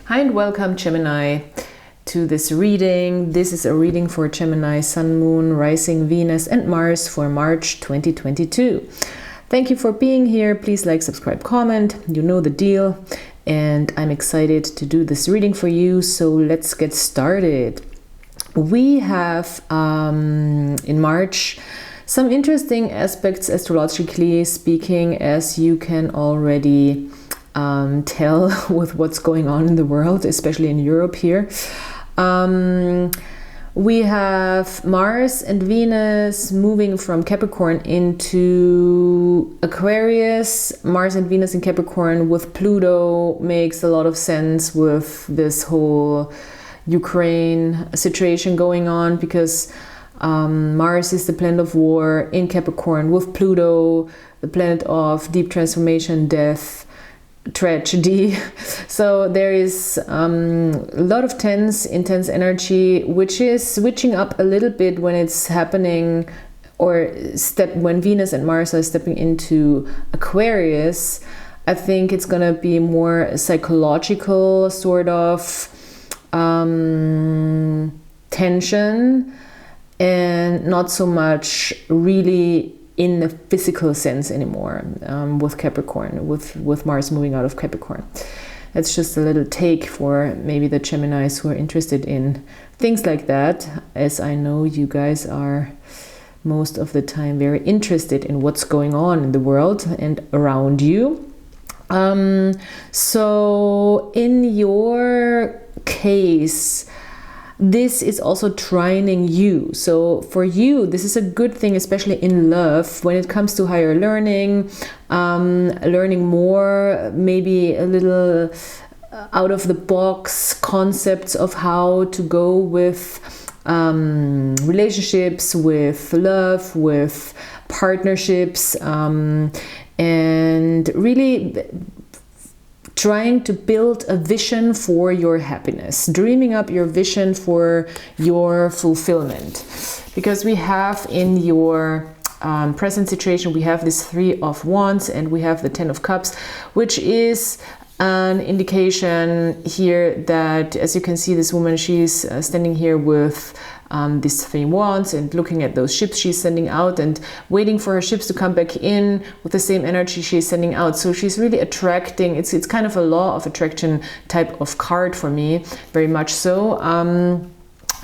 Hi and welcome, Gemini, to this reading. This is a reading for Gemini, Sun, Moon, Rising, Venus and Mars for March 2022. Thank you for being here. Please like, subscribe, comment. You know the deal. And I'm excited to do this reading for you. So let's get started. We have in March some interesting aspects astrologically speaking, as you can already tell with what's going on in the world, especially in Europe here. We have Mars and Venus moving from Capricorn into Aquarius. Mars and Venus in Capricorn with Pluto makes a lot of sense with this whole Ukraine situation going on, because Mars is the planet of war in Capricorn with Pluto, the planet of deep transformation, death, tragedy. So there is a lot of intense energy, which is switching up a little bit when it's happening, or when Venus and Mars are stepping into Aquarius. I think it's gonna be more psychological sort of tension, and not so much really in the physical sense anymore, with Capricorn, with Mars moving out of Capricorn. That's just a little take for maybe the Geminis who are interested in things like that, as I know you guys are most of the time very interested in what's going on in the world and around you. So in your case, this is also trining you. So for you, this is a good thing, especially in love, when it comes to higher learning, learning more, maybe a little out of the box concepts of how to go with relationships, with love, with partnerships, and really trying to build a vision for your happiness, dreaming up your vision for your fulfillment. Because we have in your present situation, we have this 3 of Wands and we have the 10 of Cups, which is an indication here that, as you can see, this woman, she's standing here with these 3 wands and looking at those ships she's sending out and waiting for her ships to come back in with the same energy she's sending out. So she's really attracting. It's kind of a law of attraction type of card for me, very much so.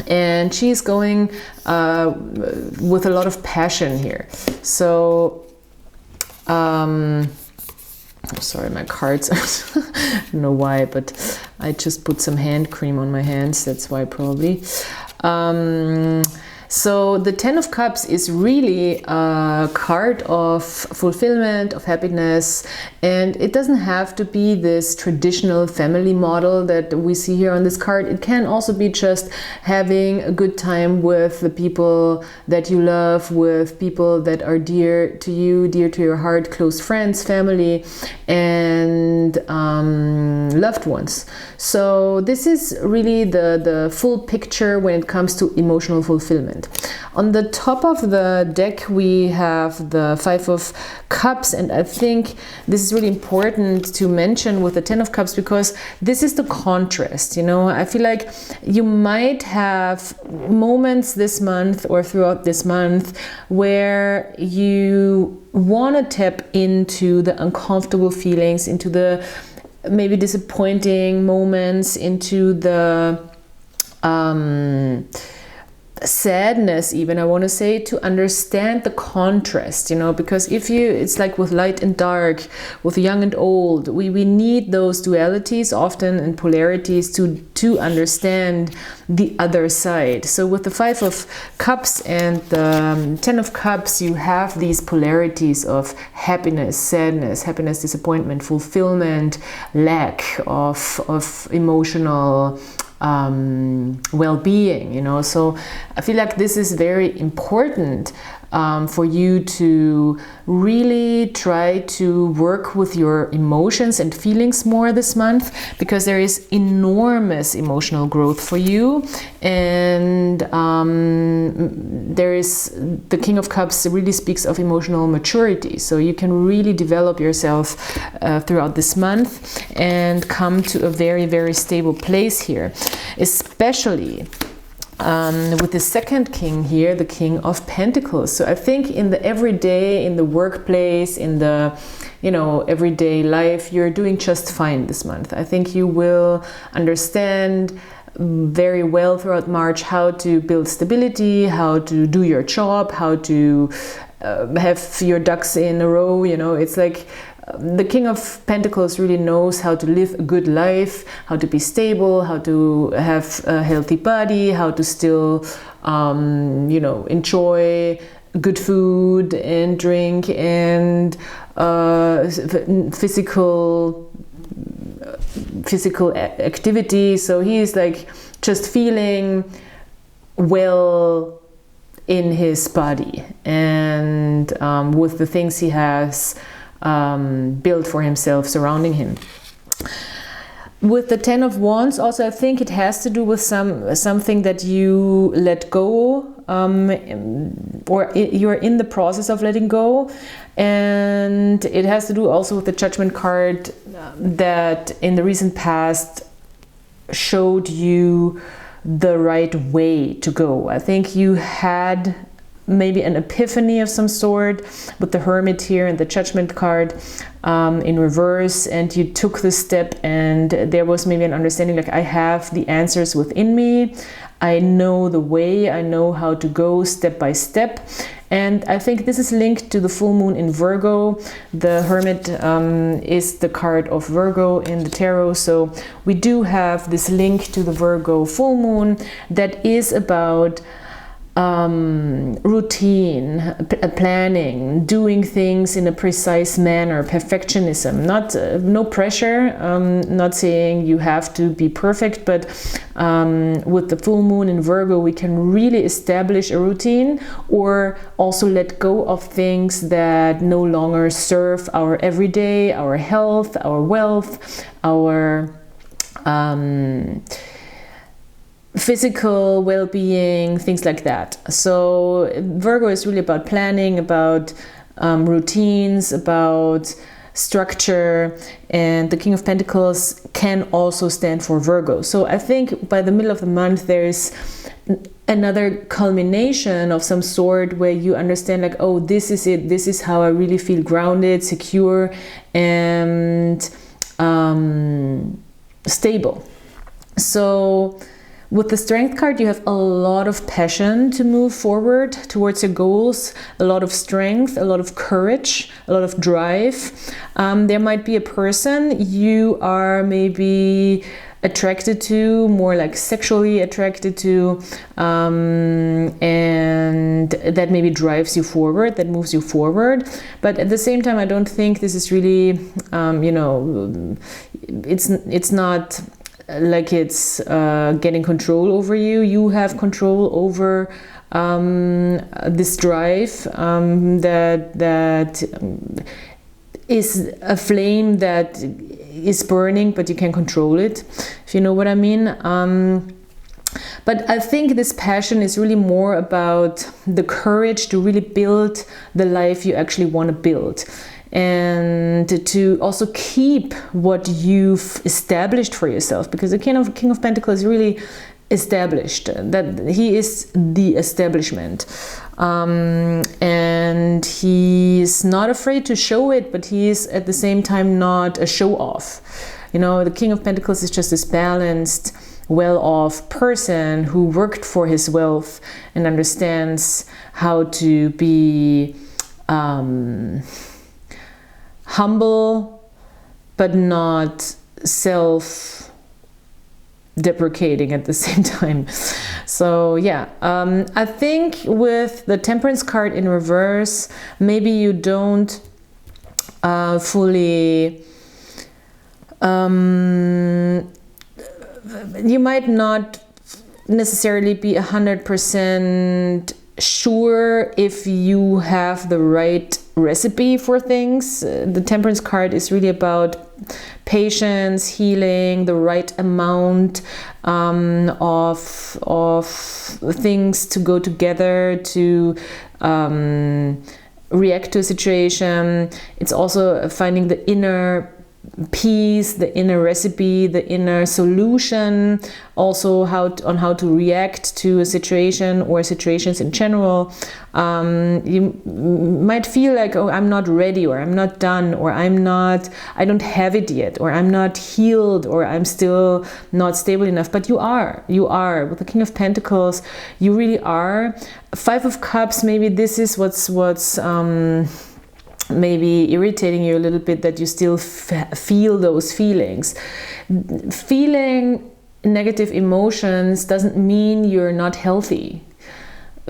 And she's going with a lot of passion here. So sorry, my cards, I don't know why, but I just put some hand cream on my hands, that's why probably. So the 10 of Cups is really a card of fulfillment, of happiness, and it doesn't have to be this traditional family model that we see here on this card. It can also be just having a good time with the people that you love, with people that are dear to you, dear to your heart, close friends, family, and loved ones. So this is really the full picture when it comes to emotional fulfillment. On the top of the deck, we have the 5 of Cups, and I think this is really important to mention with the 10 of Cups, because this is the contrast. You know, I feel like you might have moments this month or throughout this month where you want to tap into the uncomfortable feelings, into the maybe disappointing moments, into the sadness even, I want to say, to understand the contrast, you know, because it's like with light and dark, with young and old, we need those dualities often and polarities to understand the other side. So with the 5 of Cups and the 10 of Cups, you have these polarities of happiness, sadness, happiness, disappointment, fulfillment, lack of emotional well-being, you know. So I feel like this is very important for you to really try to work with your emotions and feelings more this month, because there is enormous emotional growth for you. And there is, the King of Cups really speaks of emotional maturity, so you can really develop yourself throughout this month and come to a very, very stable place here, especially with the second king here, the King of Pentacles. So I think in the everyday, in the workplace, in the, you know, everyday life, you're doing just fine this month. I think you will understand very well throughout March how to build stability, how to do your job, how to have your ducks in a row. You know, it's like the King of Pentacles really knows how to live a good life, how to be stable, how to have a healthy body, how to still, you know, enjoy good food and drink and physical activity. So he's like just feeling well in his body and with the things he has built for himself surrounding him. With the Ten of Wands also, I think it has to do with something that you let go, or you're in the process of letting go. And it has to do also with the Judgment card that in the recent past showed you the right way to go. I think you had maybe an epiphany of some sort with the Hermit here and the Judgment card in reverse, and you took the step, and there was maybe an understanding like, I have the answers within me, I know the way, I know how to go step by step. And I think this is linked to the full moon in Virgo. The Hermit is the card of Virgo in the tarot, so we do have this link to the Virgo full moon that is about routine, planning, doing things in a precise manner, perfectionism, not no pressure, not saying you have to be perfect, but with the full moon in Virgo we can really establish a routine, or also let go of things that no longer serve our everyday, our health, our wealth, our physical well-being, things like that. So Virgo is really about planning, about routines, about structure, and the King of Pentacles can also stand for Virgo. So I think by the middle of the month there's another culmination of some sort where you understand like, oh, this is it, this is how I really feel grounded, secure, and stable. So with the Strength card, you have a lot of passion to move forward towards your goals, a lot of strength, a lot of courage, a lot of drive. There might be a person you are maybe attracted to, more like sexually attracted to, and that maybe drives you forward, that moves you forward. But at the same time, I don't think this is really, you know, it's not like it's getting control over you. You have control over this drive that is a flame that is burning, but you can control it, if you know what I mean. But I think this passion is really more about the courage to really build the life you actually want to build, and to also keep what you've established for yourself, because the King of Pentacles is really established, that he is the establishment, and he's not afraid to show it, but he is at the same time not a show-off. You know, the King of Pentacles is just this balanced, well-off person who worked for his wealth and understands how to be humble, but not self-deprecating at the same time. So yeah, I think with the Temperance card in reverse, maybe you don't fully, you might not necessarily be 100% sure if you have the right recipe for things. The Temperance card is really about patience, healing, the right amount of things to go together to react to a situation. It's also finding the inner peace, the inner recipe, the inner solution, also how to react to a situation or situations in general. You might feel like, oh, I'm not ready, or I'm not done, or I don't have it yet, or I'm not healed, or I'm still not stable enough. But you are with the King of Pentacles. You really are. Five of Cups, maybe this is what's maybe irritating you a little bit, that you still feel those feelings. Feeling negative emotions doesn't mean you're not healthy.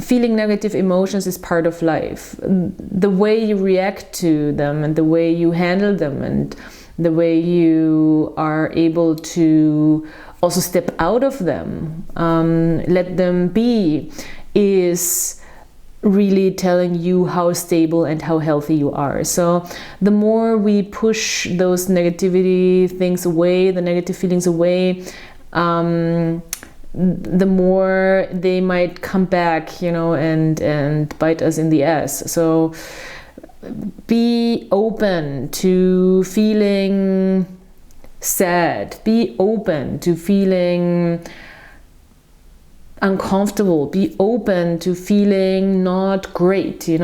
Feeling negative emotions is part of life. The way you react to them and the way you handle them and the way you are able to also step out of them, let them be, is really telling you how stable and how healthy you are. So the more we push those negativity things away, the negative feelings away, the more they might come back, and bite us in the ass. So be open to feeling sad. Be open to feeling uncomfortable. Be open to feeling not great. It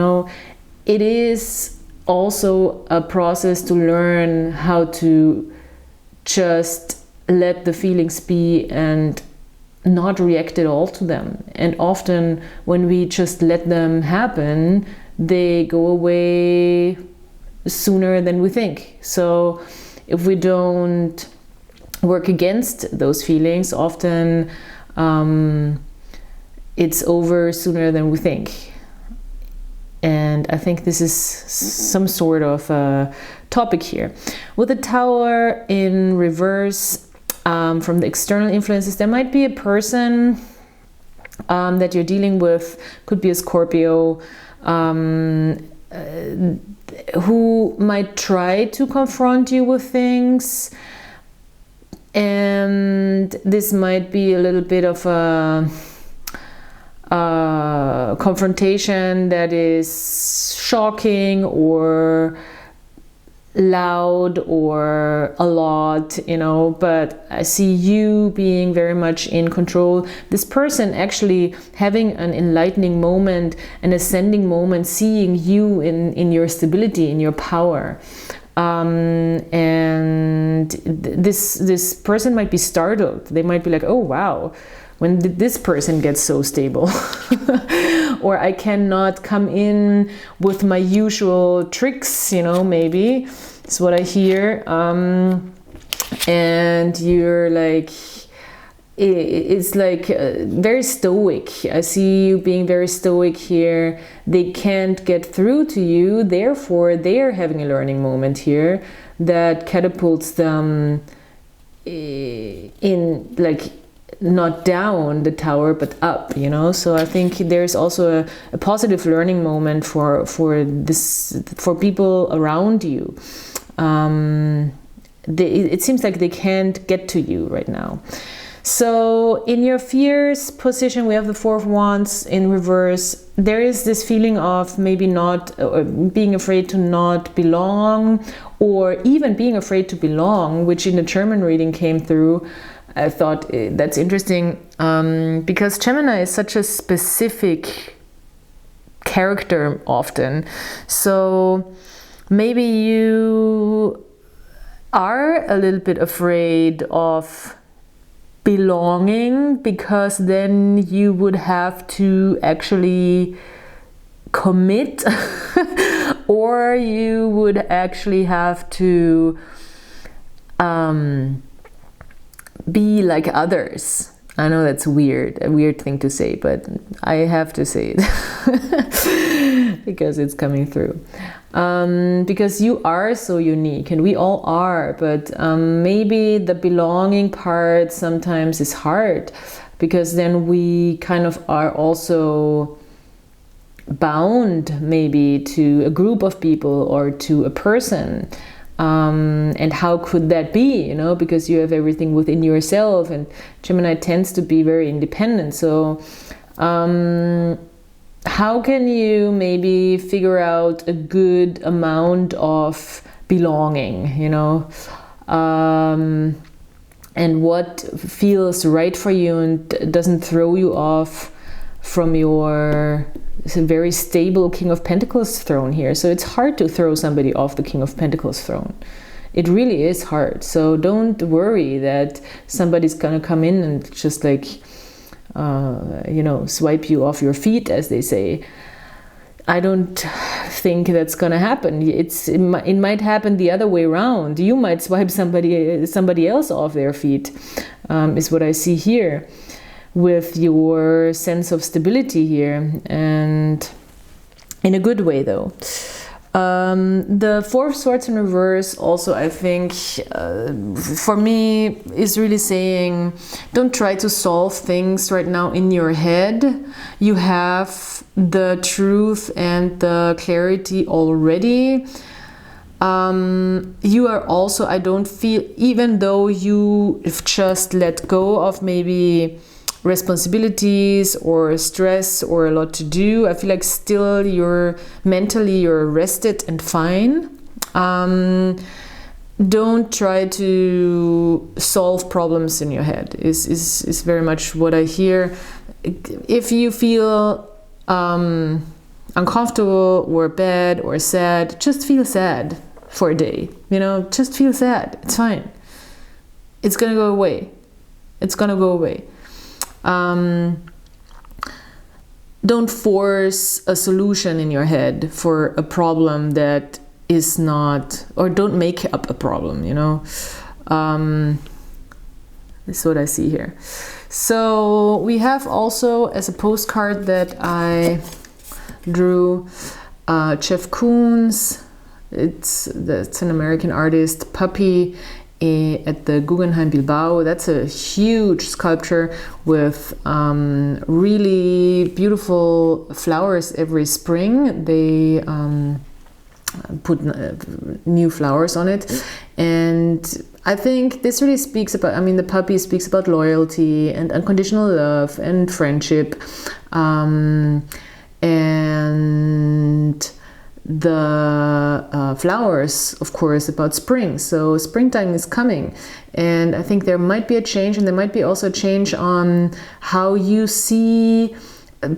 is also a process to learn how to just let the feelings be and not react at all to them. And often when we just let them happen, they go away sooner than we think. So if we don't work against those feelings, often it's over sooner than we think. And I think this is some sort of a topic here. With the Tower in reverse, from the external influences, there might be a person that you're dealing with, could be a Scorpio, who might try to confront you with things. And this might be a little bit of a confrontation that is shocking or loud or a lot, but I see you being very much in control. This person actually having an enlightening moment, an ascending moment, seeing you in your stability, in your power. And this person might be startled. They might be like, oh wow, when did this person get so stable? Or I cannot come in with my usual tricks, maybe it's what I hear. And you're like, it's like very stoic. I see you being very stoic here. They can't get through to you, therefore they're having a learning moment here that catapults them in, like, not down the tower but up, so I think there's also a positive learning moment for people around you. It seems like they can't get to you right now. So in your fears position, we have the Four of Wands in reverse. There is this feeling of maybe not being afraid to not belong, or even being afraid to belong, which in the German reading came through. I thought that's interesting, because Gemini is such a specific character often. So maybe you are a little bit afraid of belonging, because then you would have to actually commit or you would actually have to be like others. I know that's weird, a weird thing to say, but I have to say it because it's coming through. Because you are so unique, and we all are, but maybe the belonging part sometimes is hard, because then we kind of are also bound maybe to a group of people or to a person. And how could that be, you know, because you have everything within yourself, and Gemini tends to be very independent. So how can you maybe figure out a good amount of belonging, you know, and what feels right for you and doesn't throw you off from your very stable King of Pentacles throne here. So it's hard to throw somebody off the King of Pentacles throne. It really is hard. So don't worry that somebody's gonna come in and just like, you know, swipe you off your feet, as they say. I don't think that's gonna happen. It might happen the other way around. You might swipe somebody else off their feet, is what I see here, with your sense of stability here, and in a good way though. The Four of Swords in reverse also, I think, for me, is really saying, don't try to solve things right now in your head. You have the truth and the clarity already. You are also, I don't feel, even though you've just let go of maybe responsibilities or stress or a lot to do, I feel like still you're rested and fine. Don't try to solve problems in your head is very much what I hear. If you feel uncomfortable or bad or sad, just feel sad for a day, you know, just feel sad. It's fine. It's gonna go away. It's gonna go away. Don't force a solution in your head for a problem that is not, or don't make up a problem, you know. This is what I see here. So we have also, as a postcard that I drew, Jeff Koons. It's an American artist, Puppy, at the Guggenheim Bilbao. That's a huge sculpture with really beautiful flowers every spring. They put new flowers on it, and I think this really speaks about, I mean, the Puppy speaks about loyalty and unconditional love and friendship, and the flowers, of course, about spring. So springtime is coming, and I think there might be a change, and there might be also a change on how you see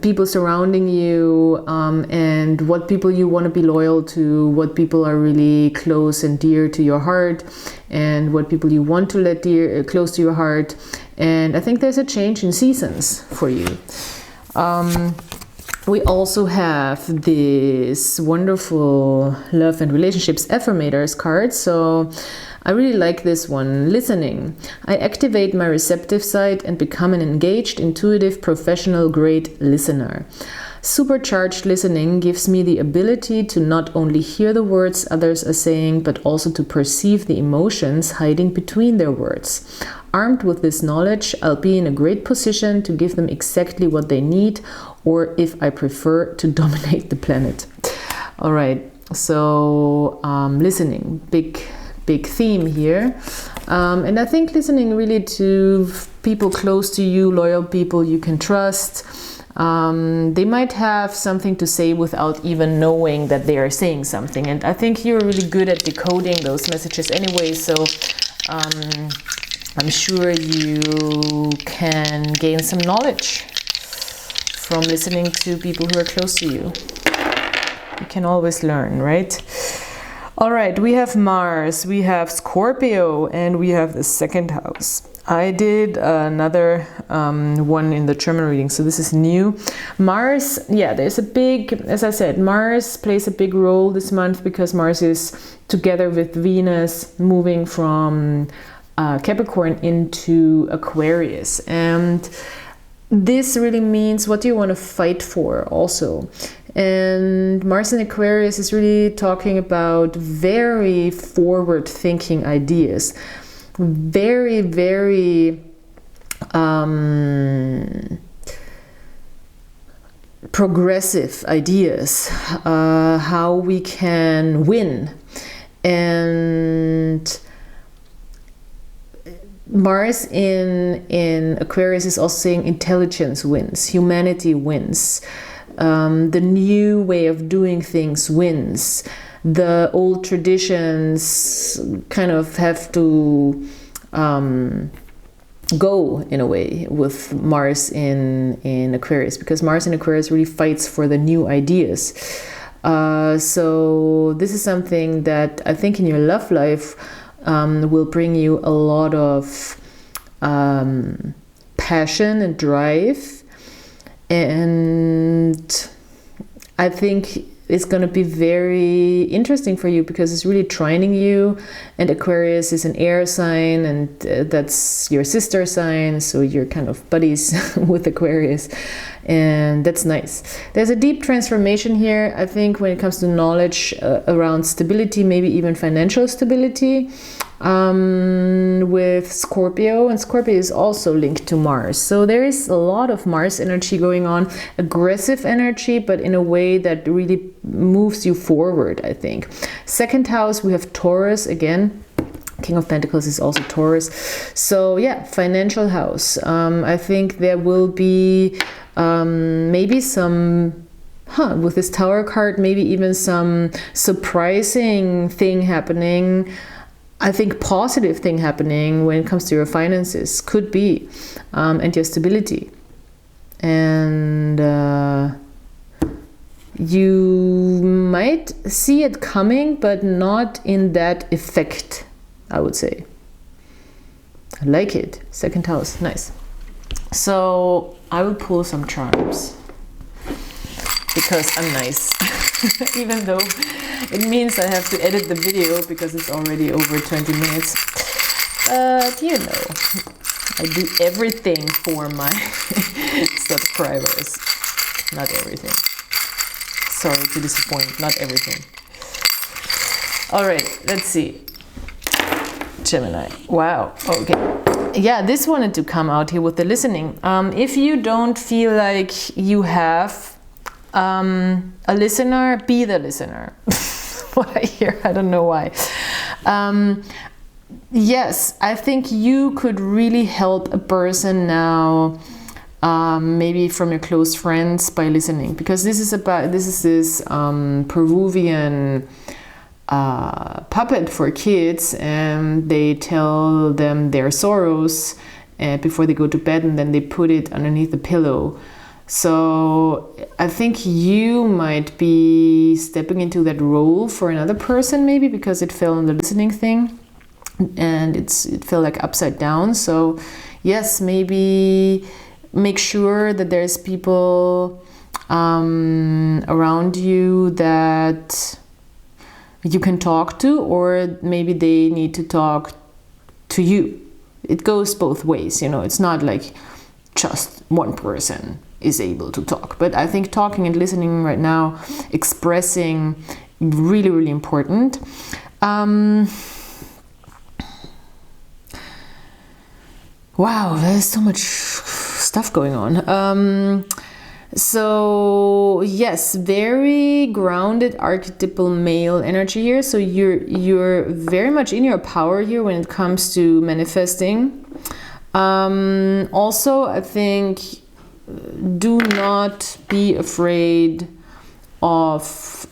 people surrounding you, and what people you want to be loyal to, what people are really close and dear to your heart, and what people you want to let close to your heart. And I think there's a change in seasons for you. We also have this wonderful love and relationships affirmators card. So I really like this one. Listening. I activate my receptive side and become an engaged, intuitive, professional, great listener. Supercharged listening gives me the ability to not only hear the words others are saying, but also to perceive the emotions hiding between their words. Armed with this knowledge, I'll be in a great position to give them exactly what they need, or if I prefer, to dominate the planet. All right, so listening, big theme here. And I think listening really to people close to you, loyal people you can trust. They might have something to say without even knowing that they are saying something. And I think you're really good at decoding those messages anyway, so I'm sure you can gain some knowledge from listening to people who are close to you. You can always learn, right? All right, we have Mars, we have Scorpio, and we have the second house. I did another one in the German reading, so this is new. Mars, yeah, there's a big, as I said, Mars plays a big role this month because Mars is together with Venus moving from Capricorn into Aquarius. And this really means what do you want to fight for also. And Mars in Aquarius is really talking about very forward-thinking ideas. Very, very progressive ideas, how we can win. And Mars in Aquarius is also saying intelligence wins, humanity wins, the new way of doing things wins. The old traditions kind of have to go in a way with Mars in Aquarius, because Mars in Aquarius really fights for the new ideas. So this is something that I think in your love life will bring you a lot of passion and drive, and I think it's going to be very interesting for you because it's really trining you, and Aquarius is an air sign, and that's your sister sign, so you're kind of buddies with Aquarius, and that's nice. There's a deep transformation here, I think, when it comes to knowledge around stability, maybe even financial stability, with Scorpio, and Scorpio is also linked to Mars. So there is a lot of Mars energy going on, aggressive energy, but in a way that really moves you forward, I think. Second house, we have Taurus again. King of Pentacles is also Taurus. So yeah, financial house. I think there will be maybe some with this Tower card, maybe even some surprising thing happening. I think positive thing happening when it comes to your finances could be, and your stability. And you might see it coming, but not in that effect, I would say. I like it. Second house, nice. So I will pull some charms because I'm nice. Even though it means I have to edit the video because it's already over 20 minutes. But you know, I do everything for my subscribers. Not everything. Sorry to disappoint, not everything. All right, let's see. Gemini. Wow, okay. Yeah, this wanted to come out here with the listening. If you don't feel like you have a listener, be the listener. What I hear, I don't know why. Yes, I think you could really help a person now, maybe from your close friends, by listening, because this is this Peruvian puppet for kids, and they tell them their sorrows before they go to bed, and then they put it underneath the pillow. So I think you might be stepping into that role for another person, maybe because it fell on the listening thing, and it felt like upside down. So yes, maybe make sure that there's people around you that you can talk to, or maybe they need to talk to you. It goes both ways, you know. It's not like just one person is able to talk, but I think talking and listening right now, expressing, really, really important. Wow, there's so much stuff going on. So yes, very grounded archetypal male energy here. So you're very much in your power here when it comes to manifesting. Also, I think do not be afraid of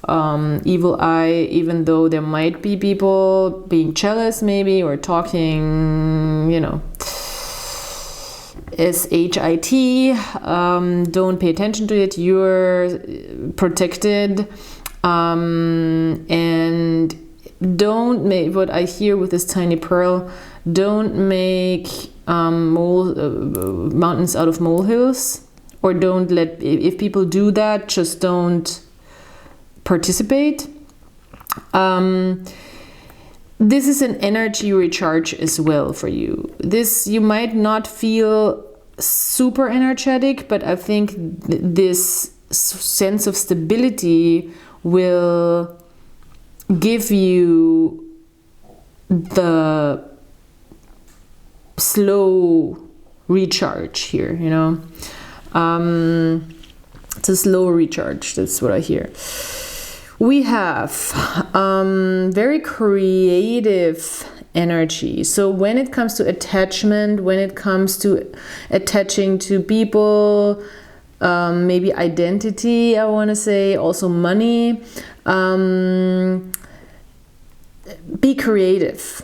evil eye, even though there might be people being jealous maybe, or talking, you know, shit. Don't pay attention to it. You're protected, and don't make, what I hear with this tiny pearl, don't make mountains out of molehills, or don't let, if people do that, just don't participate. This is an energy recharge as well for you. This, you might not feel super energetic, but I think this sense of stability will give you the slow recharge here, you know. It's a slow recharge. That's what I hear. We have very creative energy. So when it comes to attachment, when it comes to attaching to people, maybe identity, I want to say, also money, be creative.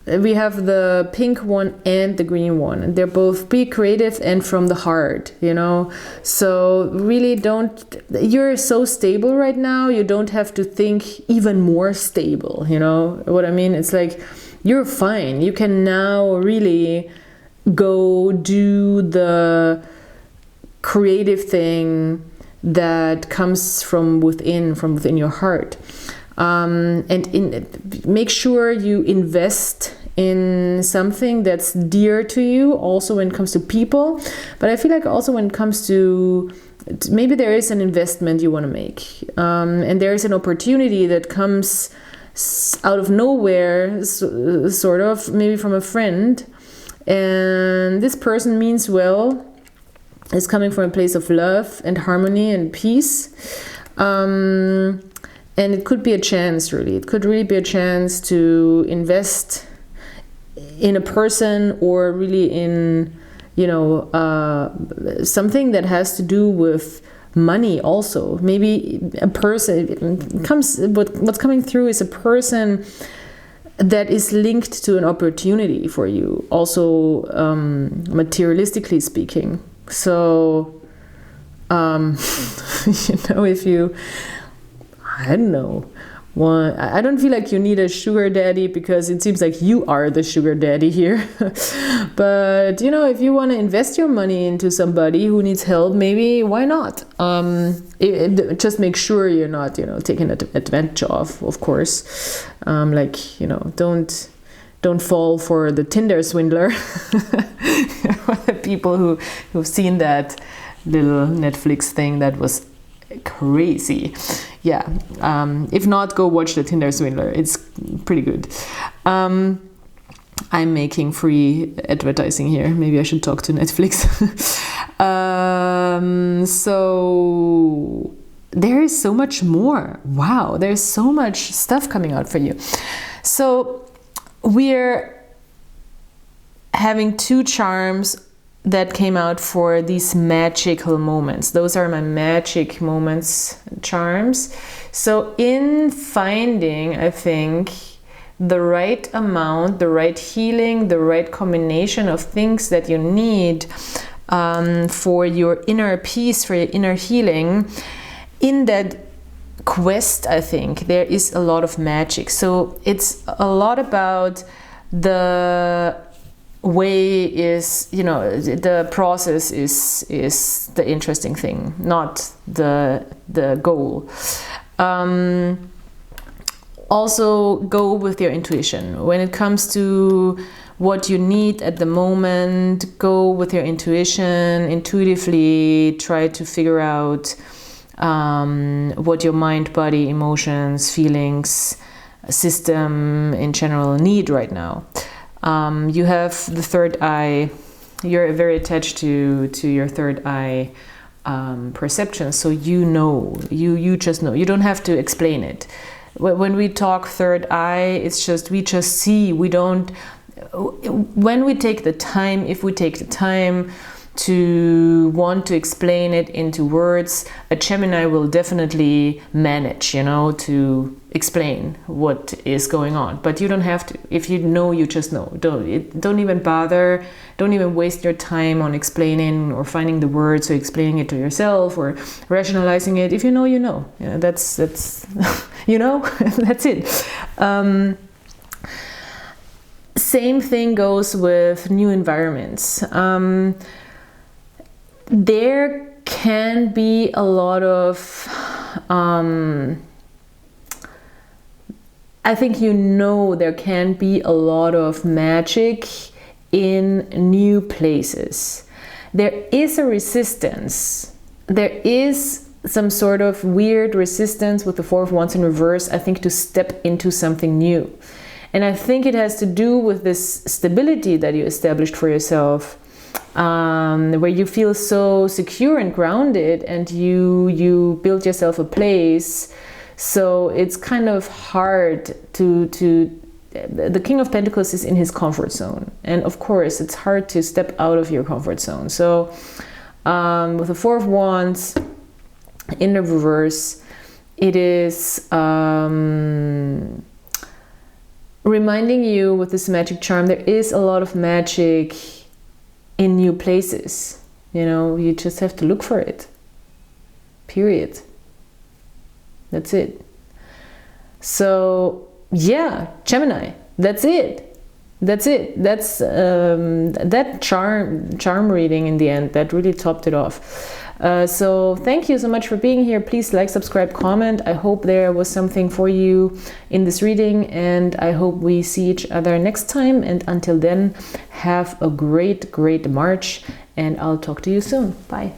We have the pink one and the green one. They're both be creative and from the heart, you know. So really you're so stable right now, you don't have to think even more stable, you know what I mean? It's like you're fine. You can now really go do the creative thing that comes from within your heart. And make sure you invest in something that's dear to you, also when it comes to people. But I feel like also when it comes to, maybe there is an investment you want to make, and there is an opportunity that comes out of nowhere, sort of, maybe from a friend, and this person means well, is coming from a place of love and harmony and peace. And it could be a chance, really. It could really be a chance to invest in a person, or really in, you know, something that has to do with money also. Maybe a person what's coming through is a person that is linked to an opportunity for you, also materialistically speaking. So, you know, if you, I don't know. I don't feel like you need a sugar daddy, because it seems like you are the sugar daddy here. But, you know, if you want to invest your money into somebody who needs help, maybe why not? Just make sure you're not, you know, taking advantage of course. Like, you know, don't fall for the Tinder swindler. The people who've seen that little Netflix thing that was crazy. Yeah, if not, go watch the Tinder Swindler. It's pretty good. I'm making free advertising here. Maybe I should talk to Netflix. So there is so much more. Wow, there's so much stuff coming out for you. So we're having 2 charms that came out for these magical moments. Those are my magic moments charms. So in finding, I think, the right amount, the right healing, the right combination of things that you need for your inner peace, for your inner healing, in that quest, I think, there is a lot of magic. So it's a lot about the way is, you know, the process is the interesting thing, not the goal. Also go with your intuition when it comes to what you need at the moment. Go with your intuition, intuitively try to figure out what your mind, body, emotions, feelings, system in general need right now. You have the third eye. You're very attached to your third eye perception, so you know, you just know. You don't have to explain it. When we talk third eye, it's just, we just see. We don't, when we take the time, if we take the time to want to explain it into words, a Gemini will definitely manage, you know, to explain what is going on. But you don't have to. If you know, you just know. Don't even bother. Don't even waste your time on explaining or finding the words or explaining it to yourself or rationalizing it. If you know, you know. Yeah, that's you know, that's it. Same thing goes with new environments. There can be a lot of, I think, you know, there can be a lot of magic in new places. There is a resistance. There is some sort of weird resistance with the Four of Wands in reverse, I think, to step into something new. And I think it has to do with this stability that you established for yourself where you feel so secure and grounded, and you build yourself a place. So it's kind of hard to the King of Pentacles is in his comfort zone, and of course it's hard to step out of your comfort zone. So with the Four of Wands in the reverse, it is reminding you with this magic charm, there is a lot of magic in new places. You know, you just have to look for it. Period. That's it. So yeah, Gemini, that's it. That's it. That's that charm reading in the end, that really topped it off. So thank you so much for being here. Please like, subscribe, comment. I hope there was something for you in this reading, and I hope we see each other next time. And until then, have a great March, and I'll talk to you soon. Bye.